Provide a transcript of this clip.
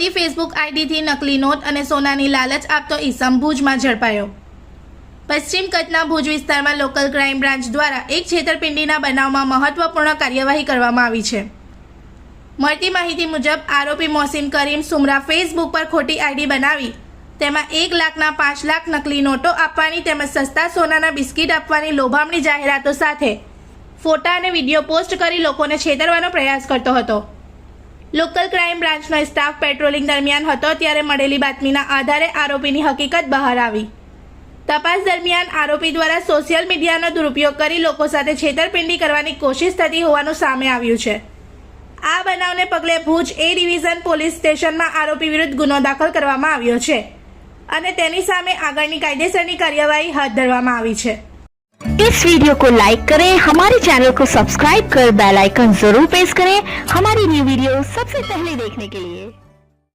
ખોટી ફેસબુક આઈડીથી નકલી નોટ અને સોનાની લાલચ આપતો ઈસમ ભુજમાં ઝડપાયો। પશ્ચિમ કચ્છના ભુજ વિસ્તારમાં લોકલ ક્રાઇમ બ્રાન્ચ દ્વારા એક છેતરપિંડીના બનાવમાં મહત્વપૂર્ણ કાર્યવાહી કરવામાં આવી છે। મળતી માહિતી મુજબ આરોપી મોહસિન કરીમ સુમરા ફેસબુક પર ખોટી આઈડી બનાવી તેમાં 1 લાખના 5 લાખ નકલી નોટો આપવાની તેમજ સસ્તા સોનાના બિસ્કિટ આપવાની લોભામણી જાહેરાતો સાથે ફોટા અને વિડીયો પોસ્ટ કરી લોકોને છેતરવાનો પ્રયાસ કરતો હતો। લોકલ ક્રાઇમ બ્રાન્ચનો સ્ટાફ પેટ્રોલિંગ દરમિયાન હતો ત્યારે મળેલી બાતમીના આધારે આરોપીની હકીકત બહાર આવી। તપાસ દરમિયાન આરોપી દ્વારા સોશિયલ મીડિયાનો દુરુપયોગ કરી લોકો સાથે છેતરપિંડી કરવાની કોશિશ થતી હોવાનું સામે આવ્યું છે। આ બનાવને પગલે ભુજ એ ડિવિઝન પોલીસ સ્ટેશનમાં આરોપી વિરુદ્ધ ગુનો દાખલ કરવામાં આવ્યો છે અને તેની સામે આગળની કાયદેસરની કાર્યવાહી હાથ ધરવામાં આવી છે। इस वीडियो को लाइक करें, हमारे चैनल को सब्सक्राइब कर बेल आइकन जरूर प्रेस करें हमारी न्यू वीडियो सबसे पहले देखने के लिए।